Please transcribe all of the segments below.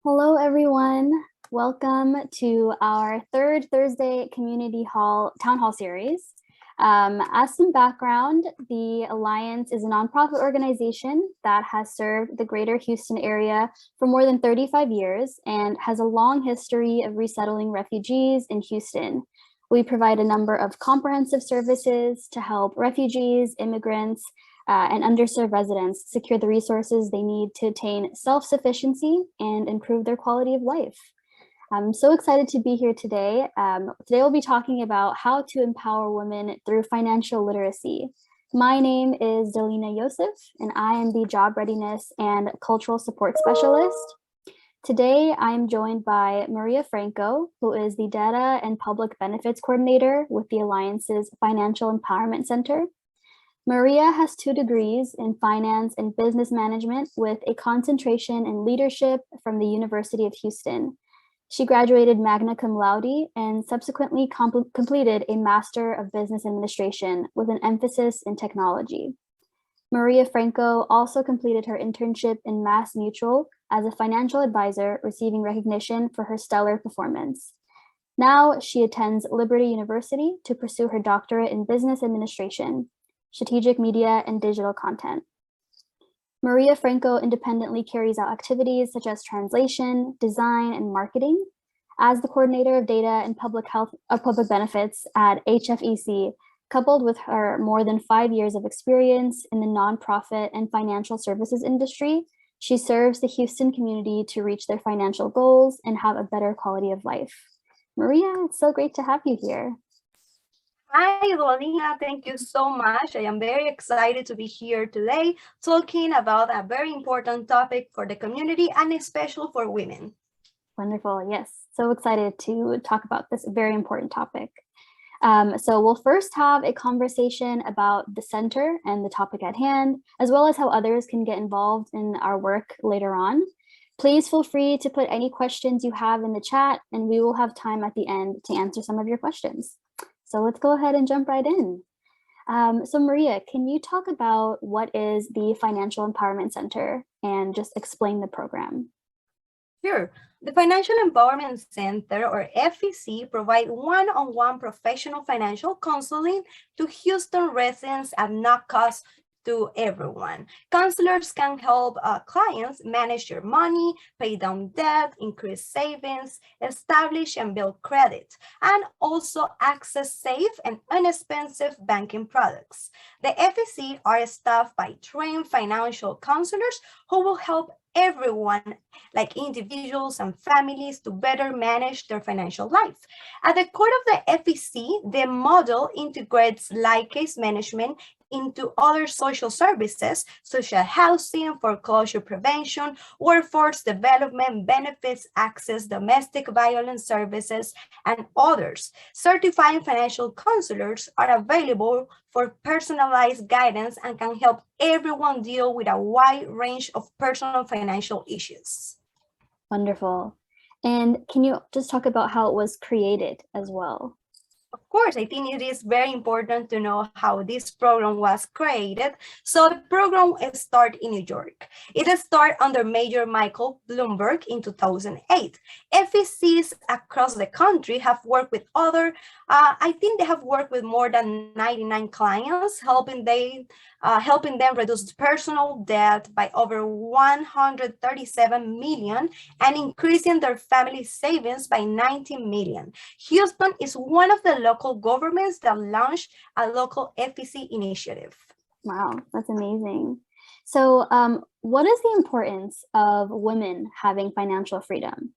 Hello, everyone. Welcome to our third Thursday Town Hall series. As some background, the Alliance is a nonprofit organization that has served the greater Houston area for more than 35 years and has a long history of resettling refugees in Houston. We provide a number of comprehensive services to help refugees, immigrants, and underserved residents secure the resources they need to attain self-sufficiency and improve their quality of life. I'm so excited to be here today. Today we'll be talking about how to empower women through financial literacy. My name is Delina Yosief, and I am the Job Readiness and Cultural Support Specialist. Today, I'm joined by Maria Franco, who is the Data and Public Benefits Coordinator with the Alliance's Financial Empowerment Center. Maria has 2 degrees in finance and business management with a concentration in leadership from the University of Houston. She graduated magna cum laude and subsequently completed a Master of Business Administration with an emphasis in technology. Maria Franco also completed her internship in Mass Mutual as a financial advisor, receiving recognition for her stellar performance. Now she attends Liberty University to pursue her doctorate in business administration, strategic media, and digital content. Maria Franco independently carries out activities such as translation, design, and marketing. As the coordinator of data and public benefits at HFEC, coupled with her more than 5 years of experience in the nonprofit and financial services industry, she serves the Houston community to reach their financial goals and have a better quality of life. Maria, it's so great to have you here. Hi, Delina. Thank you so much. I am very excited to be here today talking about a very important topic for the community and especially for women. Wonderful. Yes, so excited to talk about this very important topic. So we'll first have a conversation about the center and the topic at hand, as well as how others can get involved in our work later on. Please feel free to put any questions you have in the chat, and we will have time at the end to answer some of your questions. So let's go ahead and jump right in. So Maria, can you talk about what is the Financial Empowerment Center and just explain the program? Sure. The Financial Empowerment Center, or FEC, provide one-on-one professional financial counseling to Houston residents at no cost to everyone. Counselors can help clients manage their money, pay down debt, increase savings, establish and build credit, and also access safe and inexpensive banking products. The FEC are staffed by trained financial counselors who will help everyone, like individuals and families, to better manage their financial life. At the core of the FEC, the model integrates like case management into other social services, such as housing, foreclosure prevention, workforce development, benefits access, domestic violence services, and others. Certifying financial counselors are available for personalized guidance and can help everyone deal with a wide range of personal financial issues. Wonderful. And can you just talk about how it was created as well? Of course, I think it is very important to know how this program was created. So the program started in New York. It started under Mayor Michael Bloomberg in 2008. FECs across the country have worked with I think they have worked with more than 99 clients, helping them reduce personal debt by over 137 million and increasing their family savings by 19 million. Houston is one of the local governments that launched a local FEC initiative. Wow, that's amazing. So what is the importance of women having financial freedom?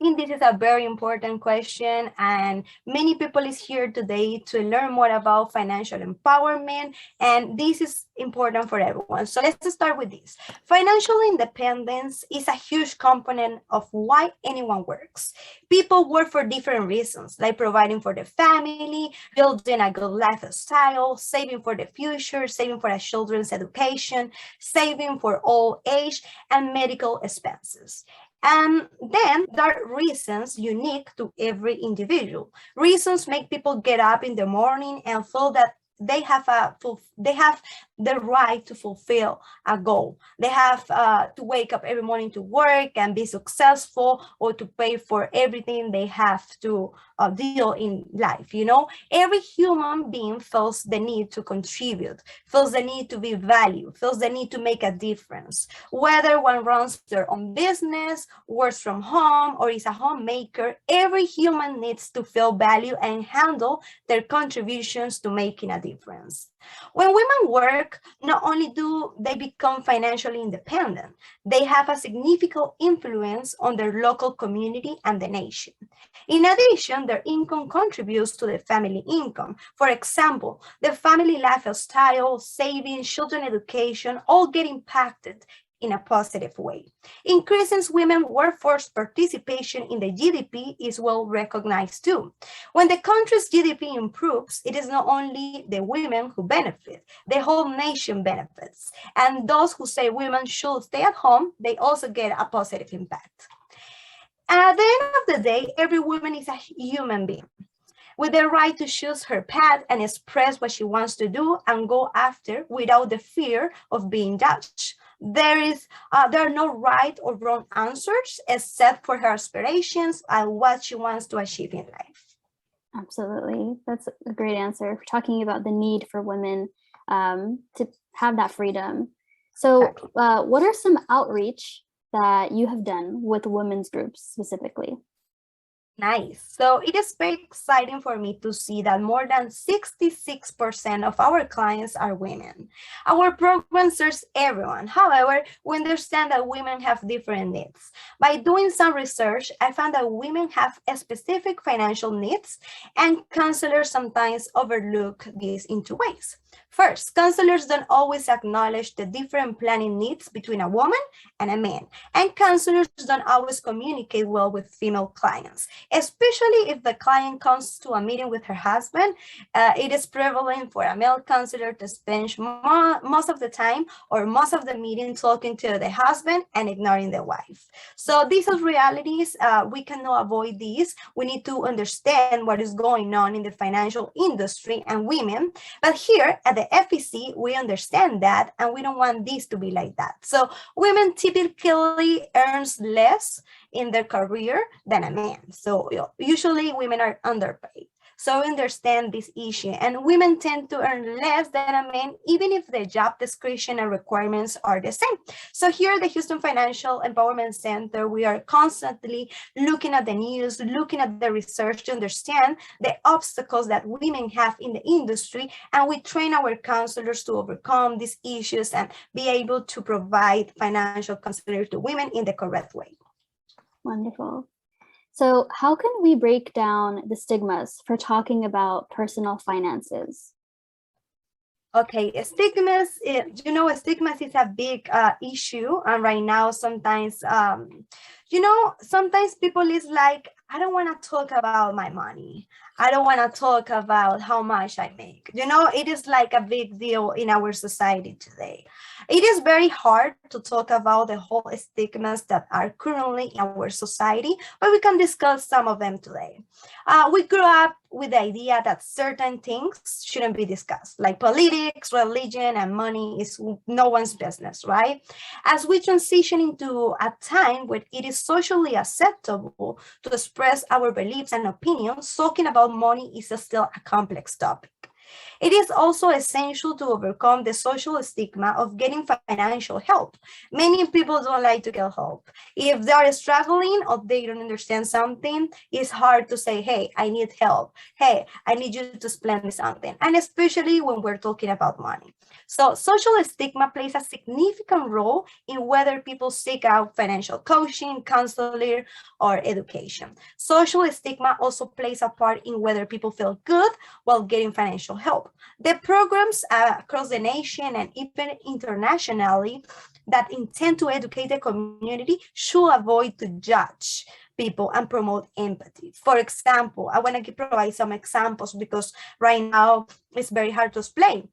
I think this is a very important question, and many people is here today to learn more about financial empowerment, and this is important for everyone. So let's start with this. Financial independence is a huge component of why anyone works. People work for different reasons, like providing for the family, building a good lifestyle, saving for the future, saving for their children's education, saving for old age, and medical expenses. And then there are reasons unique to every individual. Reasons make people get up in the morning and feel that they have the right to fulfill a goal. They have to wake up every morning to work and be successful, or to pay for everything they have to deal in life. You know, every human being feels the need to contribute, feels the need to be valued, feels the need to make a difference. Whether one runs their own business, works from home, or is a homemaker, every human needs to feel valued and handle their contributions to making a difference. When women work, not only do they become financially independent, they have a significant influence on their local community and the nation. In addition, their income contributes to the family income. For example, the family lifestyle, savings, children education all get impacted in a positive way. Increasing women's workforce participation in the GDP is well recognized too. When the country's GDP improves, it is not only the women who benefit, the whole nation benefits. And those who say women should stay at home, they also get a positive impact. At the end of the day, every woman is a human being with the right to choose her path and express what she wants to do and go after without the fear of being judged. There are no right or wrong answers except for her aspirations and what she wants to achieve in life. Absolutely. That's a great answer for talking about the need for women to have that freedom. So what are some outreach that you have done with women's groups specifically? Nice. So it is very exciting for me to see that more than 66% of our clients are women. Our program serves everyone. However, we understand that women have different needs. By doing some research, I found that women have specific financial needs, and counselors sometimes overlook these in two ways. First, counselors don't always acknowledge the different planning needs between a woman and a man, and counselors don't always communicate well with female clients. Especially if the client comes to a meeting with her husband, it is prevalent for a male counselor to spend most of the time or most of the meeting talking to the husband and ignoring the wife. So these are realities. We cannot avoid these. We need to understand what is going on in the financial industry and women. But here at the FEC, we understand that, and we don't want this to be like that. So women typically earns less in their career than a man. So usually women are underpaid. So we understand this issue, and women tend to earn less than a man, even if the job description and requirements are the same. So here at the Houston Financial Empowerment Center, we are constantly looking at the news, looking at the research to understand the obstacles that women have in the industry, and we train our counselors to overcome these issues and be able to provide financial counseling to women in the correct way. Wonderful. So how can we break down the stigmas for talking about personal finances? Okay, stigmas, stigmas is a big issue. And right now, sometimes, sometimes people is like, I don't want to talk about my money. I don't want to talk about how much I make. It is like a big deal in our society today. It is very hard to talk about the whole stigmas that are currently in our society, but we can discuss some of them today. We grew up with the idea that certain things shouldn't be discussed, like politics, religion, and money is no one's business, right? As we transition into a time where it is socially acceptable to express our beliefs and opinions, talking about money is still a complex topic. It is also essential to overcome the social stigma of getting financial help. Many people don't like to get help. If they are struggling or they don't understand something, it's hard to say, hey, I need help. Hey, I need you to explain me something. And especially when we're talking about money. So social stigma plays a significant role in whether people seek out financial coaching, counseling, or education. Social stigma also plays a part in whether people feel good while getting financial help. The programs across the nation and even internationally that intend to educate the community should avoid to judge people and promote empathy. For example, I want to provide some examples because right now it's very hard to explain.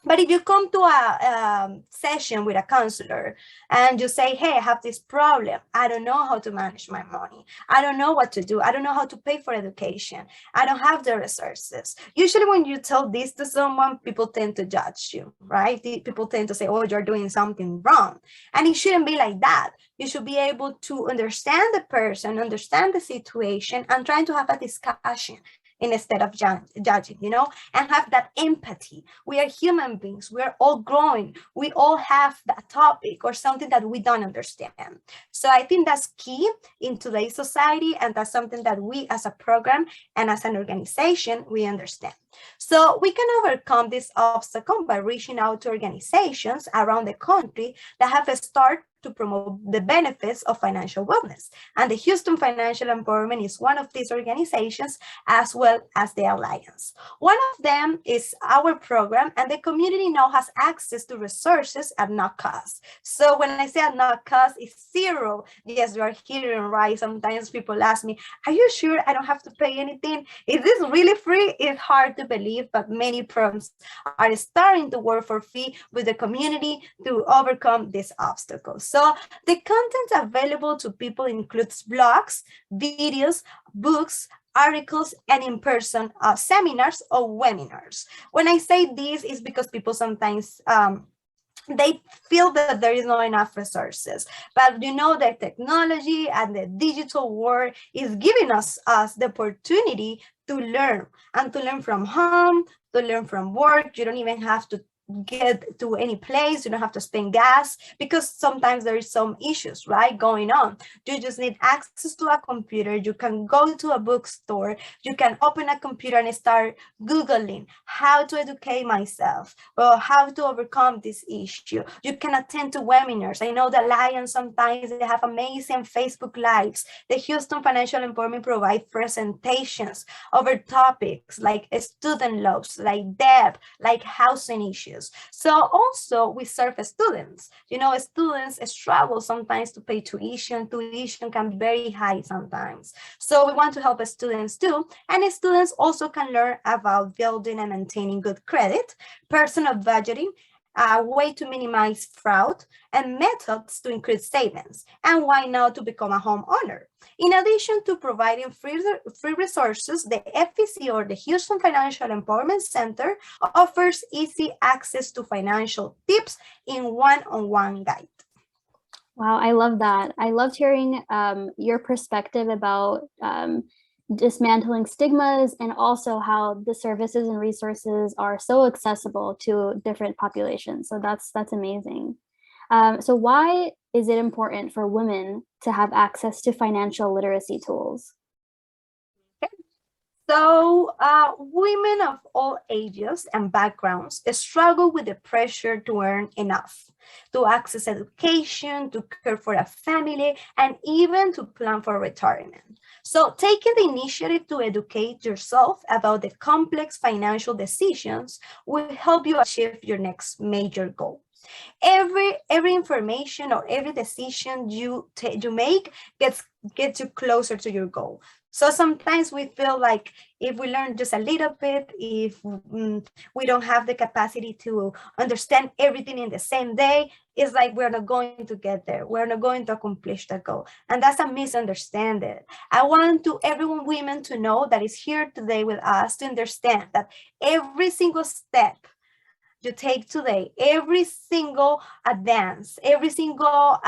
But if you come to a session with a counselor and you say, hey, I have this problem. I don't know how to manage my money. I don't know what to do. I don't know how to pay for education. I don't have the resources. Usually when you tell this to someone, people tend to judge you, right? People tend to say, oh, you're doing something wrong. And it shouldn't be like that. You should be able to understand the person, understand the situation, and trying to have a discussion instead of judging, you know, and have that empathy. We are human beings. We are all growing. We all have that topic or something that we don't understand. So I think that's key in today's society, and that's something that we as a program and as an organization, we understand. So we can overcome this obstacle by reaching out to organizations around the country that have started to promote the benefits of financial wellness. And the Houston Financial Empowerment is one of these organizations, as well as the Alliance. One of them is our program, and the community now has access to resources at no cost. So when I say at no cost, it's zero. Yes, you are hearing right. Sometimes people ask me, are you sure I don't have to pay anything? Is this really free? It's hard to believe, but many programs are starting to work for free with the community to overcome these obstacles. So the content available to people includes blogs, videos, books, articles, and in-person seminars or webinars. When I say this, is because people sometimes they feel that there is not enough resources. But you know, the technology and the digital world is giving us the opportunity to learn, and to learn from home, to learn from work. You don't even have to get to any place. You don't have to spend gas, because sometimes there is some issues, right, going on. You just need access to a computer. You can go to a bookstore. You can open a computer and start Googling how to educate myself, or how to overcome this issue. You can attend to webinars. I know the Alliance, sometimes they have amazing Facebook Lives. The Houston Financial Empowerment provides presentations over topics like student loans, like debt, like housing issues. So also we serve students. You know, students struggle sometimes to pay tuition. Tuition can be very high sometimes. So we want to help students too. And students also can learn about building and maintaining good credit, personal budgeting, a way to minimize fraud, and methods to increase savings, and why not to become a homeowner. In addition to providing free resources, the FEC, or the Houston Financial Empowerment Center, offers easy access to financial tips in one-on-one guide. Wow, I love that. I loved hearing your perspective about dismantling stigmas, and also how the services and resources are so accessible to different populations. So that's amazing. So why is it important for women to have access to financial literacy tools? So women of all ages and backgrounds struggle with the pressure to earn enough, to access education, to care for a family, and even to plan for retirement. So taking the initiative to educate yourself about the complex financial decisions will help you achieve your next major goal. Every information or every decision you make gets you closer to your goal. So sometimes we feel like if we learn just a little bit, if we don't have the capacity to understand everything in the same day, it's like we're not going to get there. We're not going to accomplish the goal. And that's a misunderstanding. I want everyone women to know that is here today with us, to understand that every single step you take today, every single advance, every single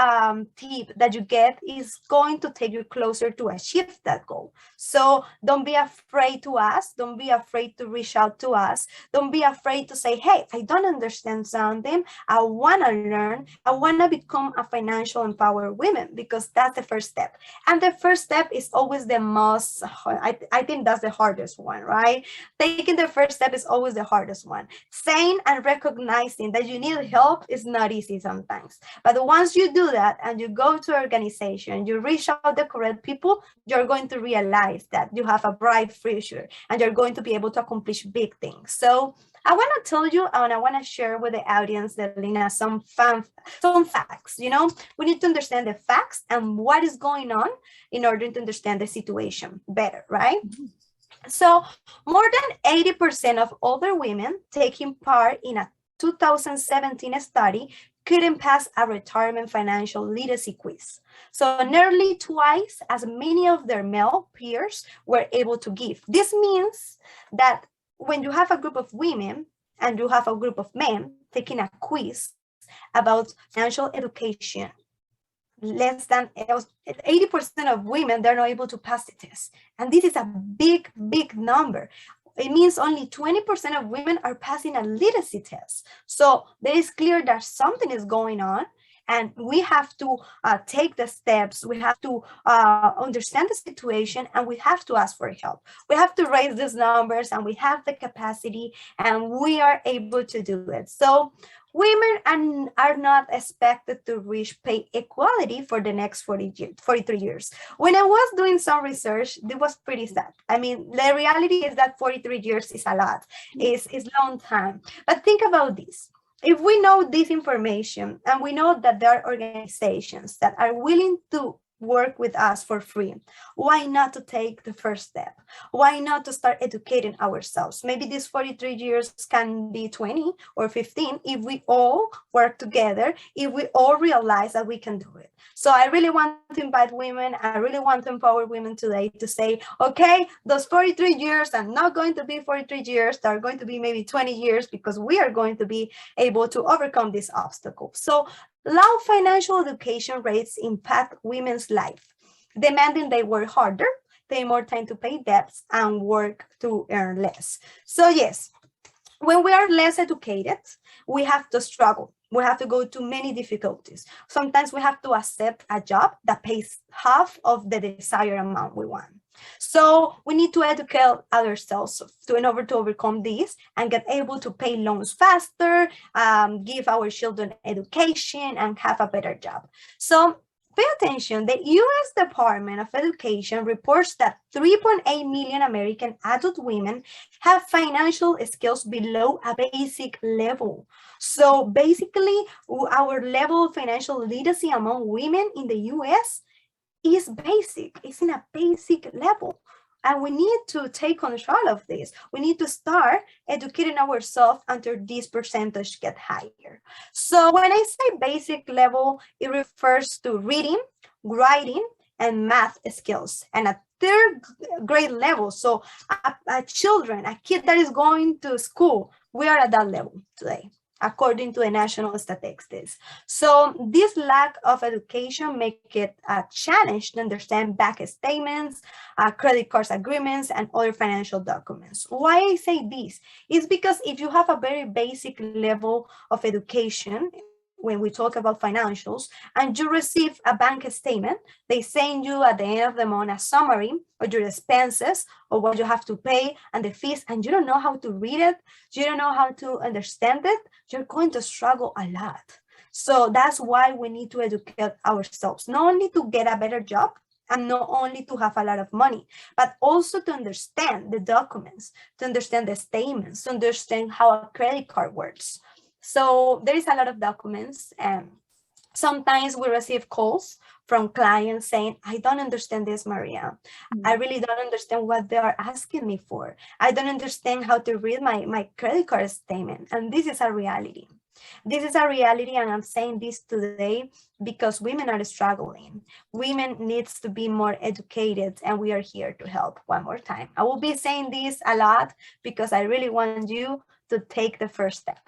tip that you get is going to take you closer to achieve that goal. So don't be afraid to ask. Don't be afraid to reach out to us. Don't be afraid to say, hey, I don't understand something. I want to learn. I want to become a financial empowered woman, because that's the first step. And the first step is always the most, I think that's the hardest one, right? Taking the first step is always the hardest one. Saying and recognizing that you need help is not easy sometimes. But once you do that and you go to an organization, you reach out the correct people, you're going to realize that you have a bright future and you're going to be able to accomplish big things. So I want to tell you, and I want to share with the audience, Delina, some facts. You know, we need to understand the facts and what is going on in order to understand the situation better, right? So more than 80% of older women taking part in a 2017 study couldn't pass a retirement financial literacy quiz. So nearly twice as many of their male peers were able to give. This means that when you have a group of women and you have a group of men taking a quiz about financial education, less than 80% of women, they're not able to pass the test. And this is a big, big number. It means only 20% of women are passing a literacy test. So there is clear that something is going on, and we have to take the steps. We have to understand the situation, and we have to ask for help. We have to raise these numbers, and we have the capacity, and we are able to do it. So women are not expected to reach pay equality for the next 43 years. When I was doing some research, it was pretty sad. I mean, the reality is that 43 years is a lot. It's a long time. But think about this. If we know this information, and we know that there are organizations that are willing to work with us for free, why not to take the first step? Why not to start educating ourselves? Maybe these 43 years can be 20 or 15 if we all work together, if we all realize that we can do it. So I really want to invite women, I really want to empower women today to say, okay, those 43 years are not going to be 43 years, they're going to be maybe 20 years, because we are going to be able to overcome this obstacle. So low financial education rates impact women's life, demanding they work harder, take more time to pay debts, and work to earn less. So yes, when we are less educated, we have to struggle. We have to go to many difficulties. Sometimes we have to accept a job that pays half of the desired amount we want. So we need to educate ourselves in order to overcome this and get able to pay loans faster, give our children education, and have a better job. So pay attention. The U.S. Department of Education reports that 3.8 million American adult women have financial skills below a basic level. So basically, our level of financial literacy among women in the U.S. is basic. It's in a basic level. And we need to take control of this. We need to start educating ourselves until this percentage get higher. So when I say basic level, it refers to reading, writing, and math skills. And at third grade level, so a kid that is going to school, we are at that level today, according to the national statistics. So this lack of education make it a challenge to understand bank statements, credit cards agreements, and other financial documents. Why I say this is because if you have a very basic level of education, when we talk about financials, and you receive a bank statement, they send you at the end of the month a summary of your expenses, or what you have to pay, and the fees, and you don't know how to read it, you don't know how to understand it, you're going to struggle a lot. So that's why we need to educate ourselves, not only to get a better job, and not only to have a lot of money, but also to understand the documents, to understand the statements, to understand how a credit card works. So there is a lot of documents, and sometimes we receive calls from clients saying, I don't understand this, Maria. I really don't understand what they are asking me for. I don't understand how to read my credit card statement. And this is a reality. This is a reality, and I'm saying this today because women are struggling. Women needs to be more educated, and we are here to help one more time. I will be saying this a lot because I really want you to take the first step.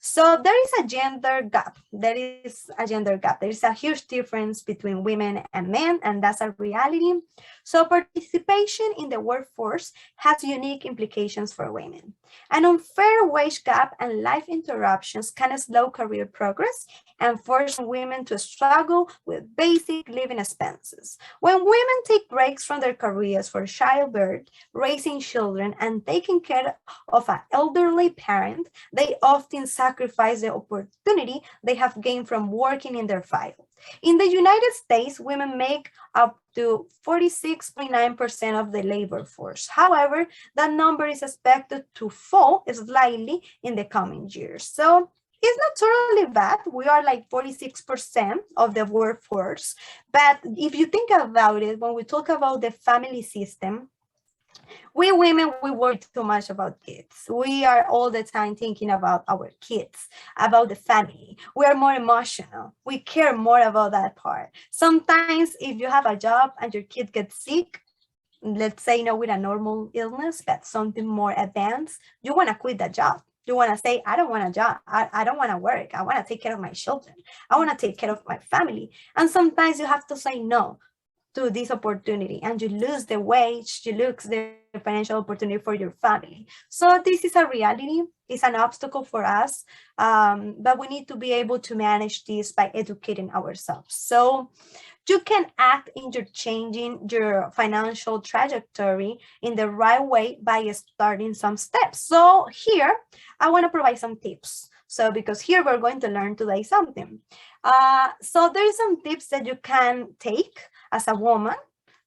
So there is a gender gap. There is a huge difference between women and men, and that's a reality. So participation in the workforce has unique implications for women. An unfair wage gap and life interruptions can slow career progress and force women to struggle with basic living expenses. When women take breaks from their careers for childbirth, raising children, and taking care of an elderly parent, they often sacrifice the opportunity they have gained from working in their field. In the United States, women make up to 46.9% of the labor force. However, that number is expected to fall slightly in the coming years. So it's not totally bad. We are like 46% of the workforce. But if you think about it, when we talk about the family system, We women, we worry too much about kids. We are all the time thinking about our kids, about the family. We are more emotional. We care more about that part. Sometimes if you have a job and your kid gets sick, let's say not with a normal illness, but something more advanced, you want to quit that job. You want to say, I don't want a job. I don't want to work. I want to take care of my children. I want to take care of my family. And sometimes you have to say no to this opportunity, and you lose the wage, you lose the financial opportunity for your family. So this is a reality. It's an obstacle for us, but we need to be able to manage this by educating ourselves. So you can act in your changing your financial trajectory in the right way by starting some steps. So here, I want to provide some tips. So because here we're going to learn today something. So there's some tips that you can take as a woman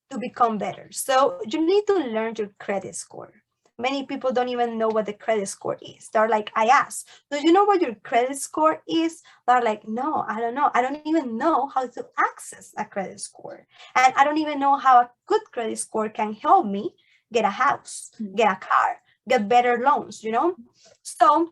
to become better. So you need to learn your credit score. Many people don't even know what the credit score is. They're like, I ask, do you know what your credit score is? They're like, no, I don't know. I don't even know how to access a credit score. And I don't even know how a good credit score can help me get a house, get a car, get better loans, you know? So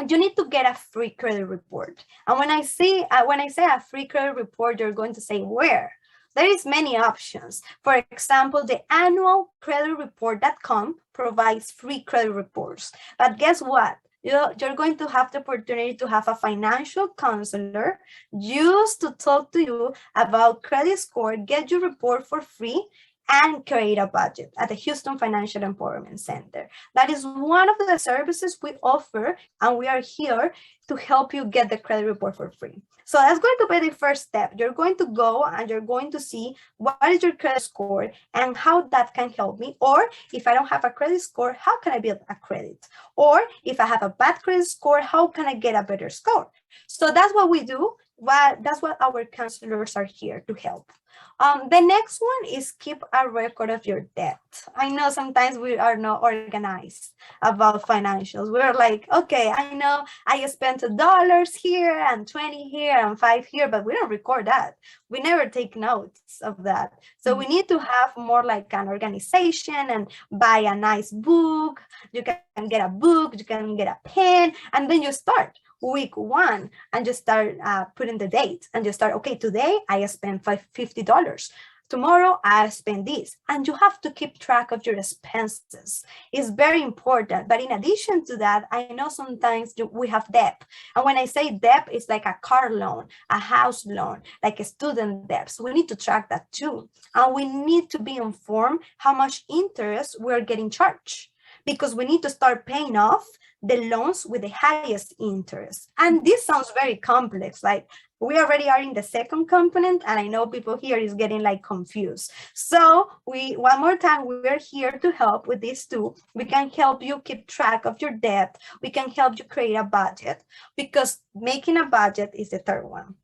you need to get a free credit report. And when I say a free credit report, you're going to say where? There is many options. For example, the annual creditreport.com provides free credit reports. But guess what? You're going to have the opportunity to have a financial counselor used to talk to you about credit score, get your report for free, and create a budget at the Houston Financial Empowerment Center. That is one of the services we offer, and we are here to help you get the credit report for free. So that's going to be the first step. You're going to go and you're going to see what is your credit score and how that can help me. Or if I don't have a credit score, how can I build a credit? Or if I have a bad credit score, how can I get a better score? So that's what we do. That's what our counselors are here to help. The next one is keep a record of your debt. I know sometimes we are not organized about financials. We're like, okay, I know I spent $2 here and 20 here and 5 here, but we don't record that. We never take notes of that. So we need to have more like an organization and buy a nice book. You can get a book, you can get a pen, and then you start week 1 and just start putting the date and just start, okay, today I spent $50. Tomorrow I spend this, and you have to keep track of your expenses. It's very important. But in addition to that, I know sometimes we have debt. And when I say debt, it's like a car loan, a house loan, like a student debt. So we need to track that too. And we need to be informed how much interest we're getting charged, because we need to start paying off the loans with the highest interest. And this sounds very complex. Like we already are in the second component, and I know people here is getting like confused. So one more time, we're here to help with these two. We can help you keep track of your debt. We can help you create a budget, because making a budget is the third one.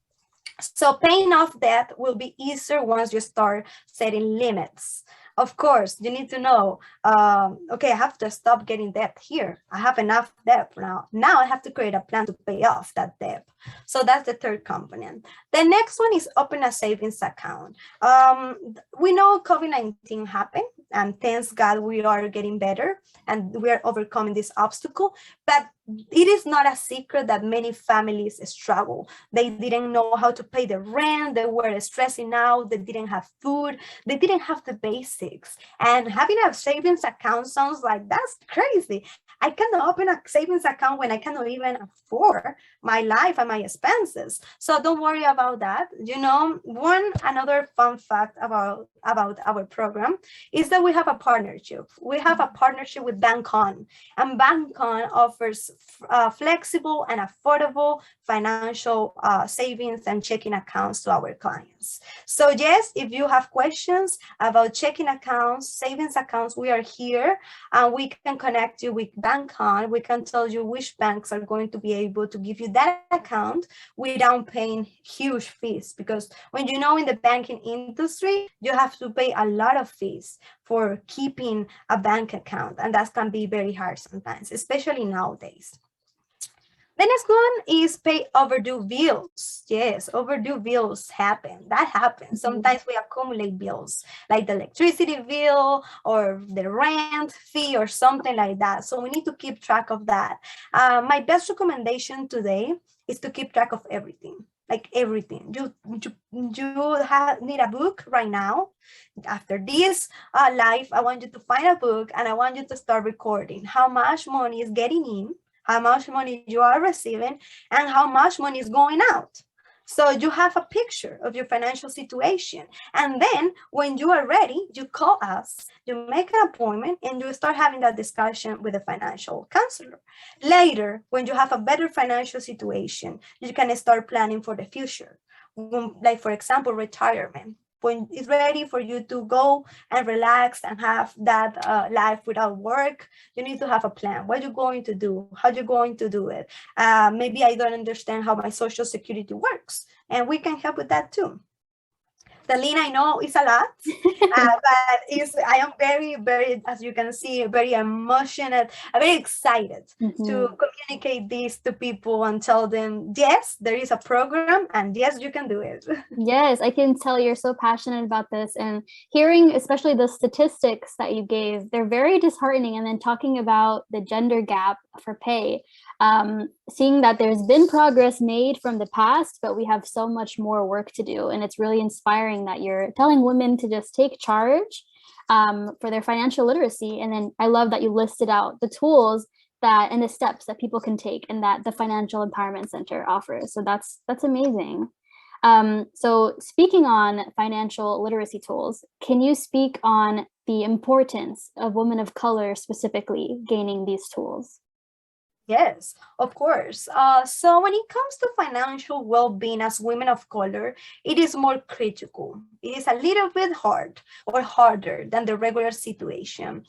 So paying off debt will be easier once you start setting limits. Of course, you need to know, okay, I have to stop getting debt here. I have enough debt now. Now I have to create a plan to pay off that debt. So that's the third component. The next one is open a savings account. We know COVID-19 happened, and thanks God we are getting better and we are overcoming this obstacle. But it is not a secret that many families struggle. They didn't know how to pay the rent. They were stressing out. They didn't have food. They didn't have the basics. And having a savings account sounds like that's crazy. I cannot open a savings account when I cannot even afford my life and my expenses. So don't worry about that. You know, another fun fact about our program is that we have a partnership. We have a partnership with BankOn, and BankOn offers flexible and affordable financial savings and checking accounts to our clients. So yes, if you have questions about checking accounts, savings accounts, we are here, and we can connect you with BankOn. We can tell you which banks are going to be able to give you that account without paying huge fees, because when you know in the banking industry, you have to pay a lot of fees for keeping a bank account, and that can be very hard sometimes, especially nowadays. The next one is pay overdue bills. Yes, overdue bills happen. That happens. Sometimes we accumulate bills like the electricity bill or the rent fee or something like that. So we need to keep track of that. My best recommendation today is to keep track of everything. Like everything. You need a book right now. After this live, I want you to find a book and I want you to start recording how much money is getting in, how much money you are receiving, and how much money is going out. So you have a picture of your financial situation. And then when you are ready, you call us, you make an appointment, and you start having that discussion with a financial counselor. Later, when you have a better financial situation, you can start planning for the future. Like, for example, retirement. When it's ready for you to go and relax and have that life without work, you need to have a plan. What are you going to do? How are you going to do it? Maybe I don't understand how my social security works, and we can help with that too. Delina, I know it's a lot, but I am very, very, as you can see, very emotional, very excited to communicate this to people and tell them, yes, there is a program and yes, you can do it. Yes, I can tell you're so passionate about this, and hearing especially the statistics that you gave, they're very disheartening. And then talking about the gender gap for pay, seeing that there's been progress made from the past, but we have so much more work to do. And it's really inspiring that you're telling women to just take charge for their financial literacy. And then I love that you listed out the tools that and the steps that people can take and that the Financial Empowerment Center offers. So that's amazing. So speaking on financial literacy tools, can you speak on the importance of women of color specifically gaining these tools? Yes, of course. So when it comes to financial well-being as women of color, it is more critical. It is a little bit hard or harder than the regular situation.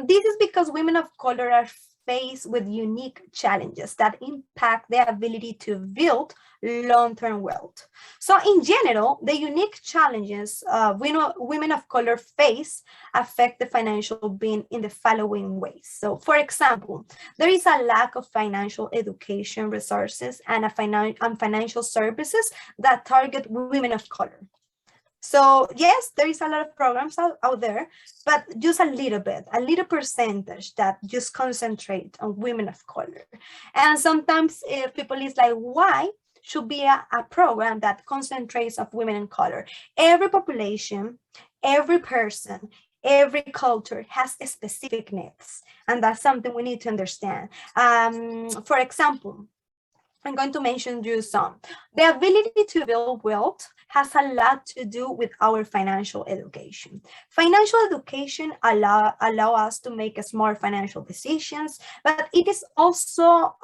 This is because women of color are faced with unique challenges that impact their ability to build long-term wealth. So in general, the unique challenges women of color face affect the financial being in the following ways. So for example, there is a lack of financial education resources and financial services that target women of color. So yes, there is a lot of programs out there, but just a little percentage that just concentrate on women of color. And sometimes people is like, why should be a program that concentrates of women in color? Every population, every person, every culture has specific needs, and that's something we need to understand. For example, I'm going to mention you some. The ability to build wealth has a lot to do with our financial education. Financial education allow us to make smart financial decisions, but it also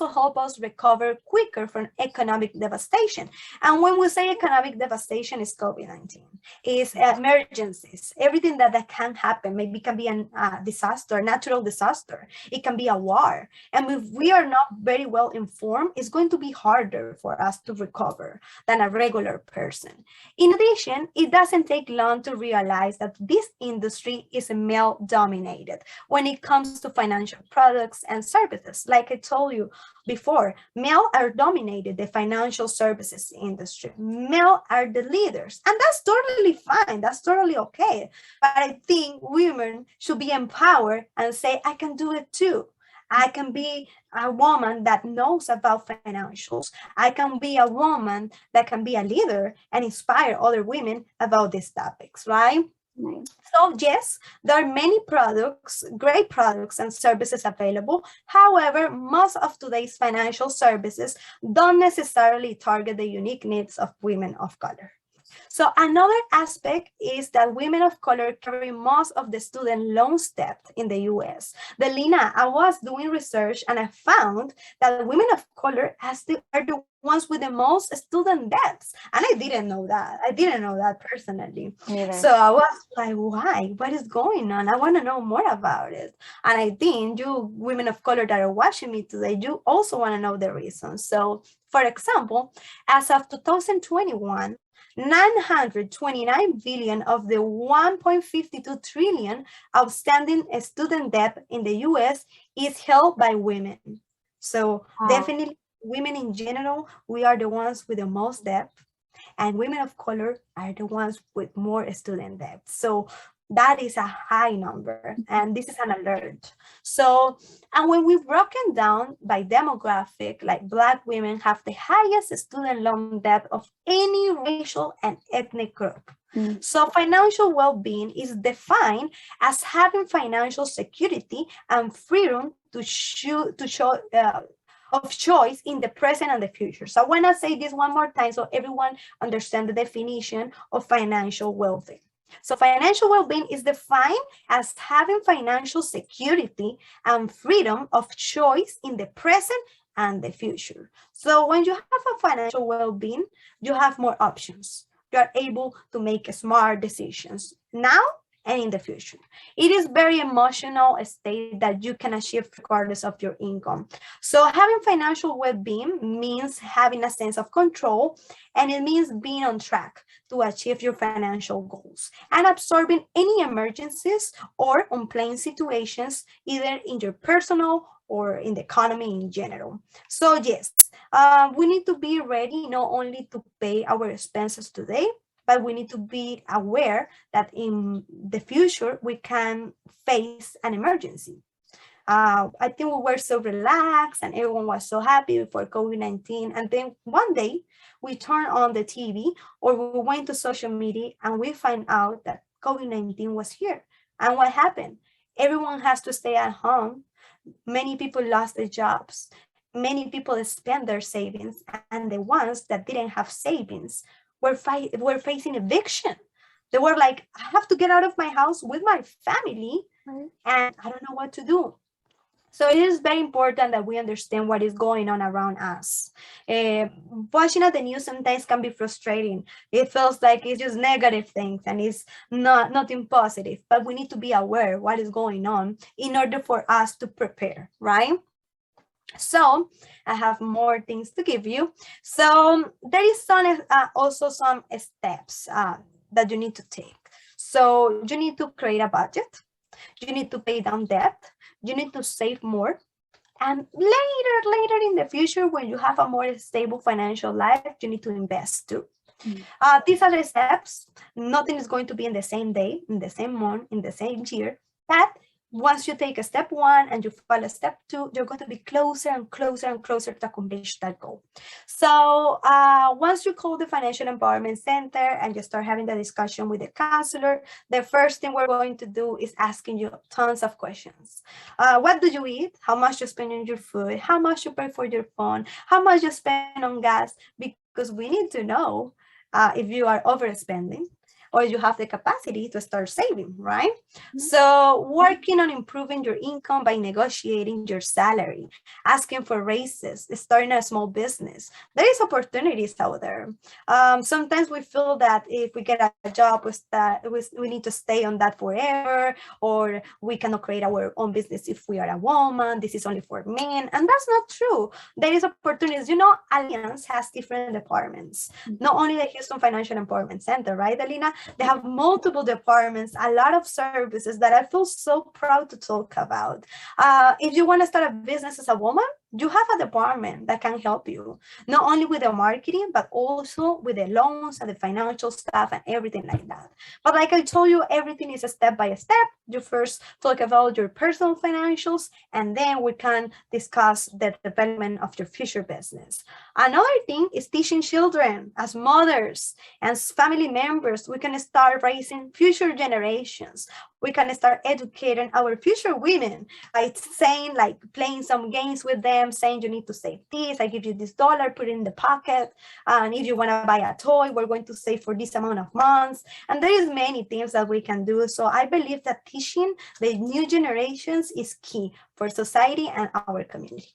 helps us recover quicker from economic devastation. And when we say economic devastation, is COVID-19, is emergencies, everything that can happen. Maybe it can be a disaster, natural disaster. It can be a war. And if we are not very well informed, it's going to be harder for us to recover than a regular person. In addition, it doesn't take long to realize that this industry is male dominated when it comes to financial products and services. Like I told you before, male are dominated the financial services industry. Male are the leaders, and that's totally fine. That's totally okay. But I think women should be empowered and say, I can do it too. I can be a woman that knows about financials. I can be a woman that can be a leader and inspire other women about these topics, right? Nice. So yes, there are many products, great products and services available. However, most of today's financial services don't necessarily target the unique needs of women of color. So another aspect is that women of color carry most of the student loans debt in the US. Delina, I was doing research and I found that women of color are the ones with the most student debts. And I didn't know that. I didn't know that personally. Neither. So I was like, why? What is going on? I want to know more about it. And I think you women of color that are watching me today, you also want to know the reasons. So for example, as of 2021, 929 billion of the 1.52 trillion outstanding student debt in the US is held by women. So Wow. definitely women in general, we are the ones with the most debt, and women of color are the ones with more student debt. So that is a high number, and this is an alert. So, and when we've broken down by demographic, like Black women have the highest student loan debt of any racial and ethnic group. So financial well-being is defined as having financial security and freedom to show of choice in the present and the future. So I want to say this one more time so everyone understands the definition of financial well-being. So financial well-being is defined as having financial security and freedom of choice in the present and the future. So when you have a financial well-being, you have more options. You are able to make smart decisions now and in the future. It is very emotional state that you can achieve regardless of your income. So having financial well-being means having a sense of control, and it means being on track to achieve your financial goals and absorbing any emergencies or unplanned situations, either in your personal or in the economy in general. So yes, we need to be ready not only to pay our expenses today, but we need to be aware that in the future we can face an emergency. I think we were so relaxed and everyone was so happy before COVID-19. And then one day we turned on the TV or we went to social media and we find out that COVID-19 was here. And what happened? Everyone has to stay at home. Many people lost their jobs. Many people spent their savings, and the ones that didn't have savings were facing eviction. They were like, I have to get out of my house with my family, and I don't know what to do. So it is very important that we understand what is going on around us. Watching at the news sometimes can be frustrating. It feels like it's just negative things and it's nothing positive, but we need to be aware what is going on in order for us to prepare, right? So I have more things to give you. So there is also some steps that you need to take. So you need to create a budget. You need to pay down debt. You need to save more. And later in the future, when you have a more stable financial life, you need to invest too. These are the steps. Nothing is going to be in the same day, in the same month, in the same year. But once you take a step one and you follow step two, you're going to be closer and closer and closer to accomplish that goal. So once you call the Financial Empowerment Center and you start having the discussion with the counselor, the first thing we're going to do is asking you tons of questions. What do you eat? How much you spend on your food? How much you pay for your phone? How much you spend on gas? Because we need to know if you are overspending, or you have the capacity to start saving, right? So working on improving your income by negotiating your salary, asking for raises, starting a small business. There is opportunities out there. Sometimes we feel that if we get a job, we need to stay on that forever, or we cannot create our own business if we are a woman. This is only for men, and that's not true. There is opportunities. You know, Alliance has different departments, not only the Houston Financial Empowerment Center, right, Delina? They have multiple departments, a lot of services that I feel so proud to talk about. If you want to start a business as a woman, you have a department that can help you, not only with the marketing, but also with the loans and the financial stuff and everything like that. But like I told you, everything is a step by step. You first talk about your personal financials, and then we can discuss the development of your future business. Another thing is teaching children. As mothers and as family members, we can start raising future generations. We can start educating our future women by saying, like, playing some games with them, saying you need to save this, I give you this dollar, put it in the pocket. And if you want to buy a toy, we're going to save for this amount of months. And there is many things that we can do. So I believe that teaching the new generations is key for society and our community.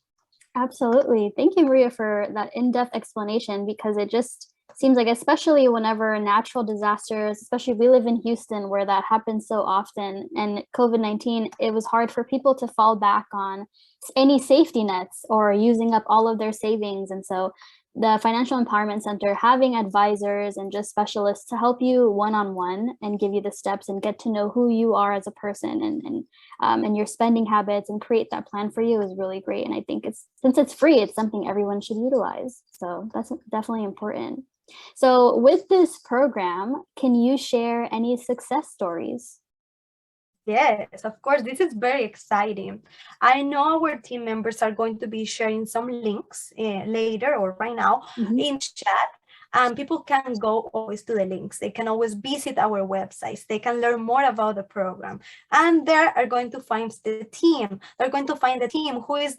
Absolutely. Thank you, Maria, for that in-depth explanation, because it just seems like, especially whenever natural disasters, especially we live in Houston where that happens so often, and COVID-19, it was hard for people to fall back on any safety nets or using up all of their savings. And so the Financial Empowerment Center having advisors and just specialists to help you one-on-one and give you the steps and get to know who you are as a person and your spending habits and create that plan for you is really great. And I think since it's free, it's something everyone should utilize. So that's definitely important. So with this program, can you share any success stories? Yes, of course, this is very exciting. I know our team members are going to be sharing some links later or right now in chat. And people can go always to the links. They can always visit our websites. They can learn more about the program. And there are going to find the team. They're going to find the team who is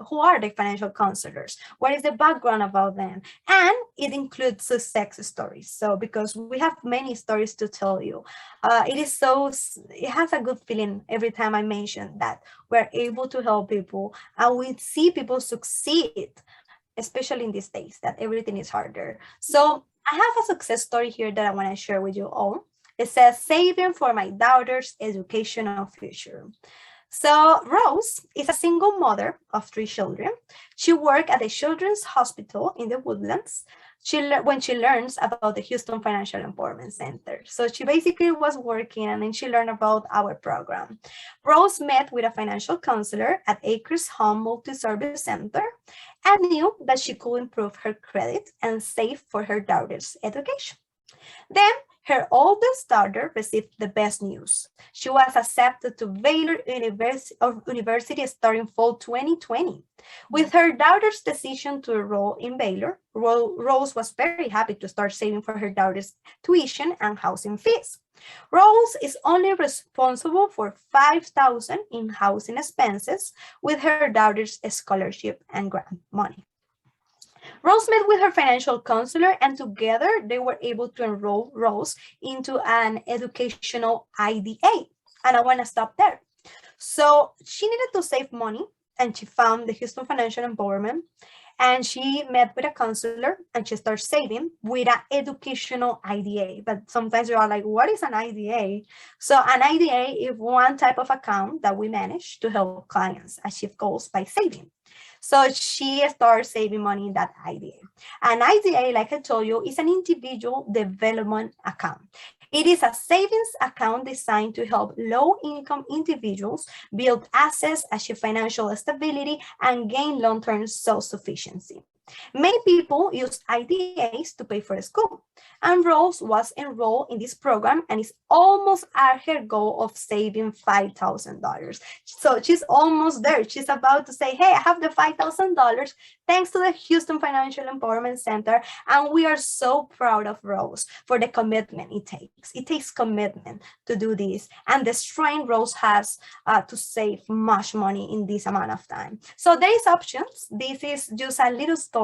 who are the financial counselors? What is the background about them? And it includes success stories. So because we have many stories to tell you, it has a good feeling every time I mention that we're able to help people and we see people succeed, especially in these days that everything is harder. So I have a success story here that I want to share with you all. It says, saving for my daughter's educational future. So Rose is a single mother of 3 children. She worked at a children's hospital in the Woodlands when she learns about the Houston Financial Empowerment Center. So she basically was working and then she learned about our program. Rose met with a financial counselor at Acres Home Multi-Service Center and knew that she could improve her credit and save for her daughter's education. Then her oldest daughter received the best news. She was accepted to Baylor University starting fall 2020. With her daughter's decision to enroll in Baylor, Rose was very happy to start saving for her daughter's tuition and housing fees. Rose is only responsible for $5,000 in housing expenses with her daughter's scholarship and grant money. Rose met with her financial counselor and together they were able to enroll Rose into an educational IDA. And I want to stop there. So she needed to save money and she found the Houston Financial Empowerment and she met with a counselor and she started saving with an educational IDA. But sometimes you are like, what is an IDA? So an IDA is one type of account that we manage to help clients achieve goals by saving. So she started saving money in that IDA. An IDA, like I told you, is an individual development account. It is a savings account designed to help low-income individuals build assets, achieve financial stability, and gain long-term self-sufficiency. Many people use IDAs to pay for school, and Rose was enrolled in this program and is almost at her goal of saving $5,000. So she's almost there. She's about to say, hey, I have the $5,000 thanks to the Houston Financial Empowerment Center, and we are so proud of Rose for the commitment it takes. It takes commitment to do this, and the strength Rose has to save much money in this amount of time. So there is options. This is just a little story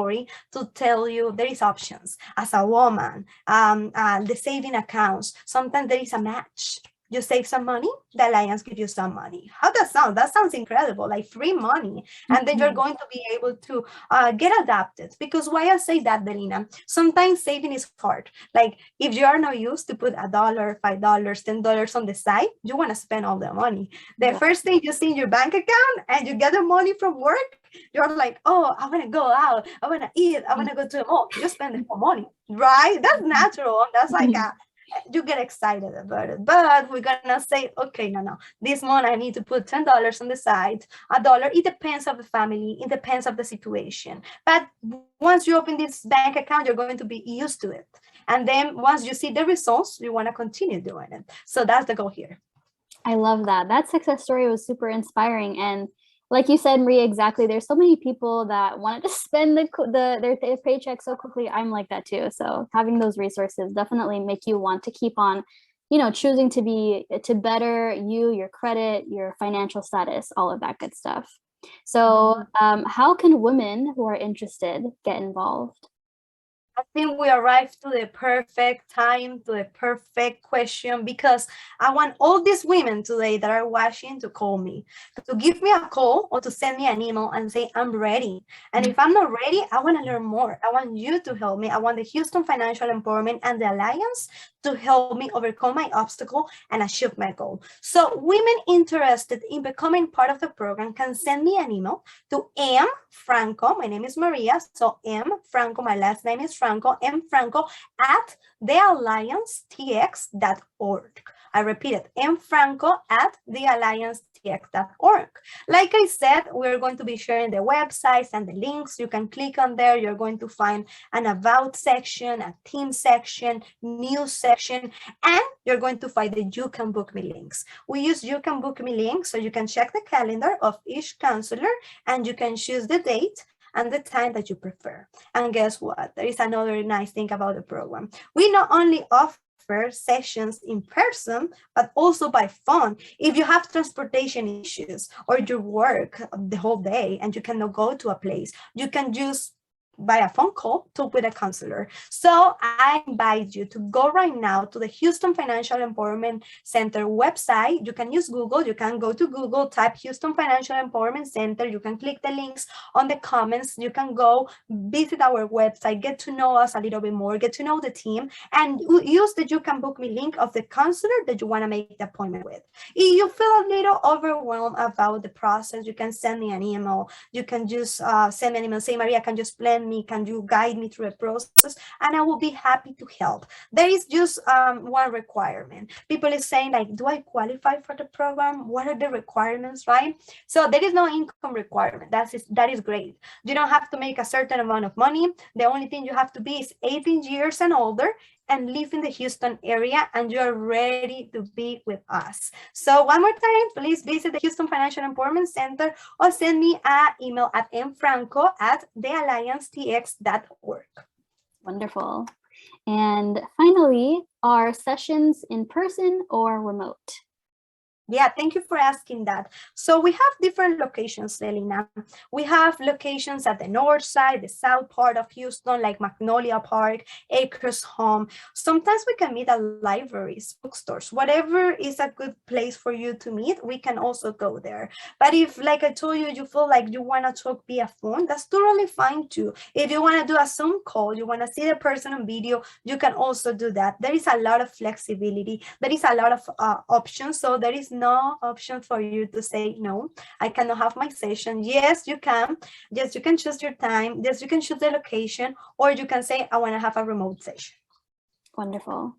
to tell you there is options. As a woman, the saving accounts, sometimes there is a match. You save some money, the Alliance gives you some money. How does that sound? That sounds incredible, like free money. And then you're going to be able to get adapted. Because why I say that, Delina, sometimes saving is hard. Like if you are not used to put $1, $5, $10 on the side, you want to spend all the money. The first thing you see in your bank account and you get the money from work, you're like, oh, I want to go out. I want to eat. I want to go to the mall. You spend the whole money, right? That's natural. That's like you get excited about it, but we're gonna say, okay, no, this month I need to put $10 on the side, $1. It depends of the family, it depends of the situation. But once you open this bank account, you're going to be used to it. And then once you see the results, you want to continue doing it. So that's the goal here. I love that. That success story was super inspiring. And like you said, Maria, exactly. There's so many people that wanted to spend their paycheck so quickly. I'm like that too. So having those resources definitely make you want to keep on, choosing to better you, your credit, your financial status, all of that good stuff. So how can women who are interested get involved? I think we arrived to the perfect time, to the perfect question, because I want all these women today that are watching to call me, to give me a call or to send me an email and say, I'm ready. And if I'm not ready, I want to learn more. I want you to help me. I want the Houston Financial Empowerment and the Alliance to help me overcome my obstacle and achieve my goal. So women interested in becoming part of the program can send me an email to mfranco, my name is Maria, so mfranco, my last name is Franco, mfranco at thealliancetx.org. I repeat it, mfranco at thealliancetx.org. Like I said, we're going to be sharing the websites and the links. You can click on there. You're going to find an about section, a team section, news section, and you're going to find the You Can Book Me links. We use You Can Book Me links so you can check the calendar of each counselor and you can choose the date and the time that you prefer. And guess what? There is another nice thing about the program. We not only offer sessions in person, but also by phone. If you have transportation issues or you work the whole day and you cannot go to a place, you can just by a phone call, talk with a counselor. So I invite you to go right now to the Houston Financial Empowerment Center website. You can use Google. You can go to Google, type Houston Financial Empowerment Center. You can click the links on the comments. You can go visit our website, get to know us a little bit more, get to know the team, and use the You Can Book Me link of the counselor that you want to make the appointment with. If you feel a little overwhelmed about the process, you can send me an email. You can just send me an email, say, Maria, can you explain me, can you guide me through the process, and I will be happy to help. There is just one requirement. People is saying like, do I qualify for the program? What are the requirements, right? So there is no income requirement. That is great. You don't have to make a certain amount of money. The only thing you have to be is 18 years and older and live in the Houston area, and you're ready to be with us. So one more time, please visit the Houston Financial Empowerment Center or send me an email at mfranco@thealliancetx.org. Wonderful. And finally, are sessions in person or remote? Yeah, thank you for asking that. So we have different locations, Delina. We have locations at the north side, the south part of Houston, like Magnolia Park, Acres Home. Sometimes we can meet at libraries, bookstores, whatever is a good place for you to meet, we can also go there. But if, like I told you, you feel like you want to talk via phone, that's totally fine too. If you want to do a Zoom call, you want to see the person on video, you can also do that. There is a lot of flexibility. There is a lot of options. So there is no option for you to say, no, I cannot have my session. Yes, you can. Yes, you can choose your time. Yes, you can choose the location, or you can say, I want to have a remote session. Wonderful.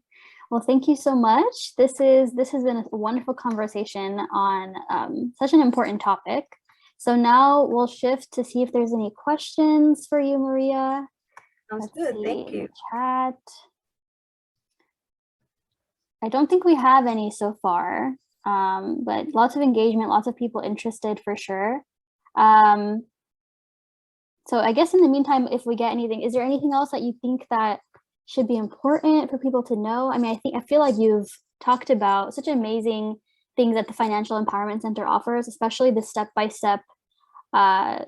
Well, thank you so much. This has been a wonderful conversation on such an important topic. So now we'll shift to see if there's any questions for you, Maria. Sounds good. Thank you. Chat. I don't think we have any so far. But lots of engagement, lots of people interested for sure. So I guess in the meantime, if we get anything, is there anything else that you think that should be important for people to know? I mean, I feel like you've talked about such amazing things that the Financial Empowerment Center offers, especially the step-by-step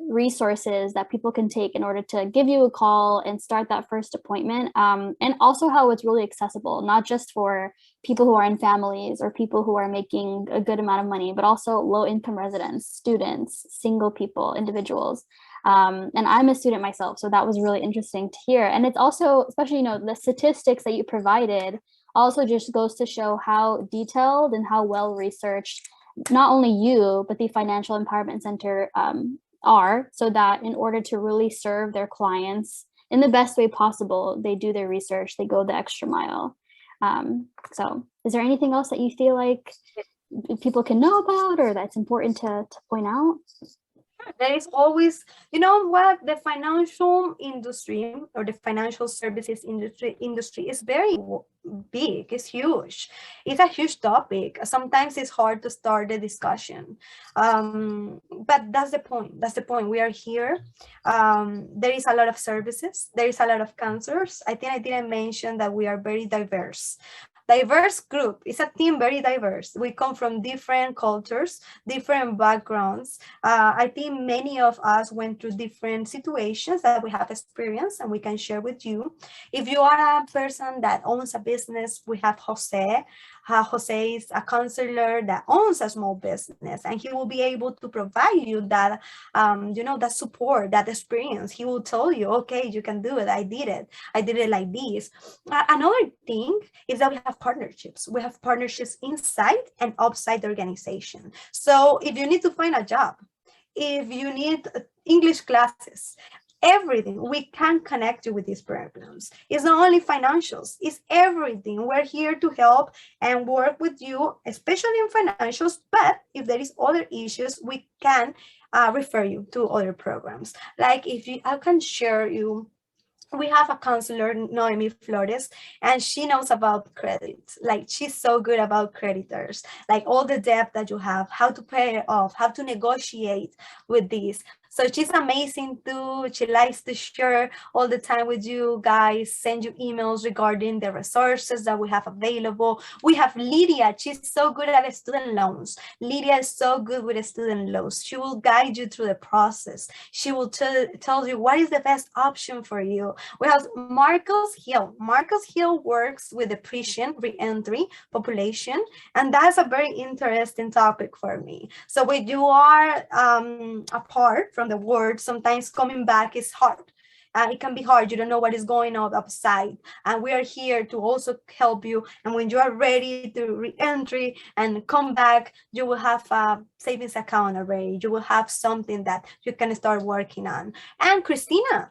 resources that people can take in order to give you a call and start that first appointment. And also how it's really accessible, not just for people who are in families or people who are making a good amount of money, but also low-income residents, students, single people, individuals. And I'm a student myself, so that was really interesting to hear. And it's also, especially, you know, the statistics that you provided also just goes to show how detailed and how well researched not only you, but the Financial Empowerment Center are, so that in order to really serve their clients in the best way possible, they do their research, they go the extra mile. So is there anything else that you feel like people can know about or that's important to point out? There is always, you know what, the financial industry or the financial services industry is very big, it's huge. It's a huge topic. Sometimes it's hard to start the discussion. But that's the point. That's the point. We are here. There is a lot of services. There is a lot of counselors. I think I didn't mention that we are very diverse group. It's a team very diverse. We come from different cultures, different backgrounds. I think many of us went through different situations that we have experienced and we can share with you. If you are a person that owns a business, we have Jose. Jose is a counselor that owns a small business, and he will be able to provide you that, that support, that experience. He will tell you, okay, you can do it. I did it like this. Another thing is that we have partnerships. We have partnerships inside and outside the organization. So if you need to find a job, if you need English classes, everything, we can connect you with these programs. It's not only financials, it's everything. We're here to help and work with you, especially in financials, but if there is other issues, we can refer you to other programs. Like I can share you, we have a counselor, Noemi Flores, and she knows about credit. Like, she's so good about creditors, like all the debt that you have, how to pay it off, how to negotiate with these. So she's amazing too. She likes to share all the time with you guys, send you emails regarding the resources that we have available. We have Lydia. She's so good at student loans. Lydia is so good with student loans. She will guide you through the process. She will tell you what is the best option for you. We have Marcos Hill. Marcos Hill works with the prison re-entry population, and that's a very interesting topic for me. So when you are apart from the world, sometimes coming back is hard. It can be hard. You don't know what is going on outside. And we are here to also help you. And when you are ready to re-entry and come back, you will have a savings account already. You will have something that you can start working on. And Christina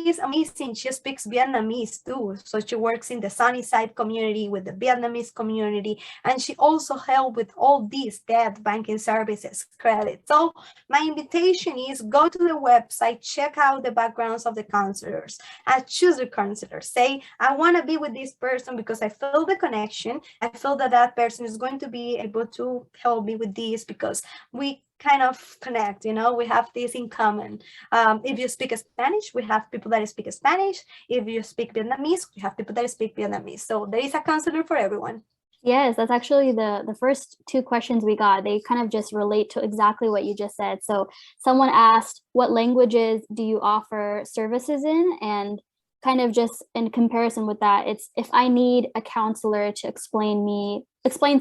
is amazing. She speaks Vietnamese too. So she works in the Sunnyside community with the Vietnamese community. And she also helps with all these debt, banking services, credit. So my invitation is go to the website, check out the backgrounds of the counselors, and choose the counselor. Say, I want to be with this person because I feel the connection. I feel that that person is going to be able to help me with this because we kind of connect, we have this in common. If you speak Spanish, we have people that speak Spanish. If you speak Vietnamese, we have people that speak Vietnamese. So there is a counselor for everyone. Yes, that's actually the first two questions we got. They kind of just relate to exactly what you just said. So someone asked, what languages do you offer services in? And kind of just in comparison with that, it's if I need a counselor to explain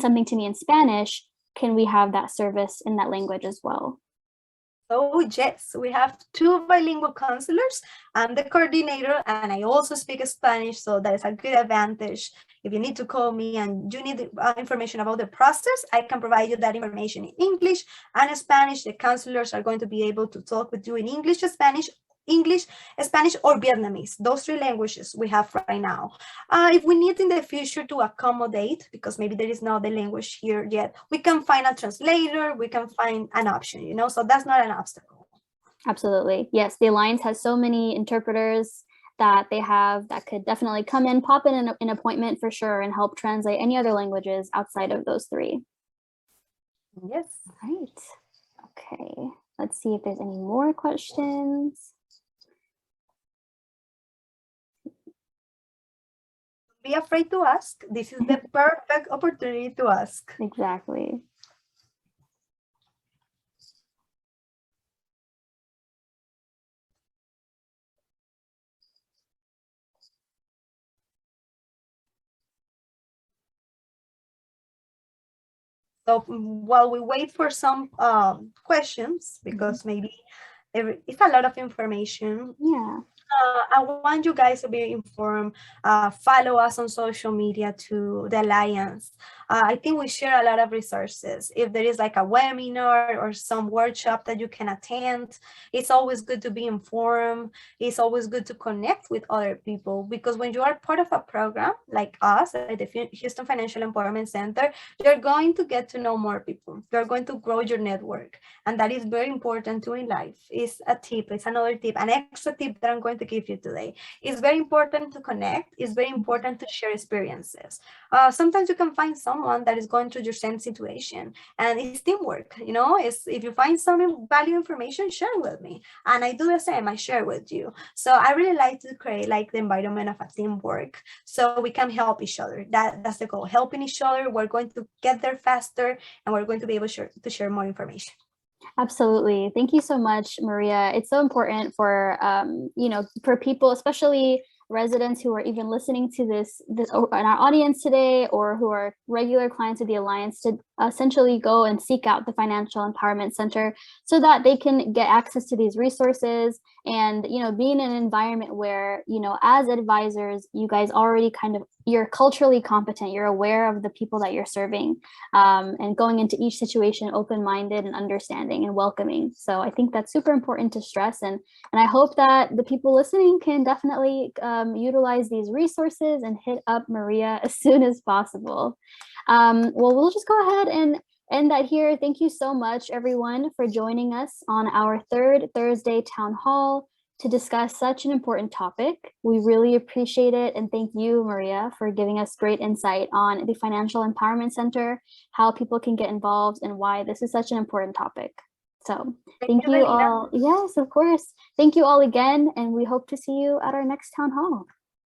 something to me in Spanish, can we have that service in that language as well? Oh, yes, we have 2 bilingual counselors. I'm the coordinator and I also speak Spanish, so that is a good advantage. If you need to call me and you need information about the process, I can provide you that information in English and Spanish. The counselors are going to be able to talk with you in English, Spanish, or Vietnamese. Those 3 languages we have right now. If we need in the future to accommodate, because maybe there is not the language here yet, we can find a translator, we can find an option, so that's not an obstacle. Absolutely. Yes, the Alliance has so many interpreters that they have that could definitely come in, pop in an appointment for sure, and help translate any other languages outside of those 3. Yes. Right. Okay. Let's see if there's any more questions. Be afraid to ask. This is the perfect opportunity to ask. Exactly. So while we wait for some questions, because maybe it's a lot of information. Yeah. I want you guys to be informed. Follow us on social media to the Alliance. I think we share a lot of resources. If there is like a webinar or some workshop that you can attend, it's always good to be informed. It's always good to connect with other people, because when you are part of a program like us at the Houston Financial Empowerment Center, you're going to get to know more people. You're going to grow your network. And that is very important too in life. It's a tip, it's another tip, an extra tip that I'm going to give you today. It's very important to connect. It's very important to share experiences. Sometimes you can find someone that is going through your same situation, and it's teamwork. If you find some valuable information, share with me, and I do the same. I share with you. So I really like to create like the environment of a teamwork, so we can help each other. That's the goal. Helping each other, we're going to get there faster, and we're going to be able to share more information. Absolutely. Thank you so much, Maria. It's so important for, for people, especially residents who are even listening to this in our audience today, or who are regular clients of the Alliance, to essentially go and seek out the Financial Empowerment Center so that they can get access to these resources and, you know, be in an environment where, you know, as advisors, you guys already you're culturally competent, you're aware of the people that you're serving, and going into each situation open-minded and understanding and welcoming. So I think that's super important to stress, and I hope that the people listening can definitely utilize these resources and hit up Maria as soon as possible. Well, we'll just go ahead and end that here. Thank you so much, everyone, for joining us on our third Thursday Town Hall to discuss such an important topic. We really appreciate it. And thank you, Maria, for giving us great insight on the Financial Empowerment Center, how people can get involved, and why this is such an important topic. So thank you all. Yes, of course. Thank you all again. And we hope to see you at our next town hall.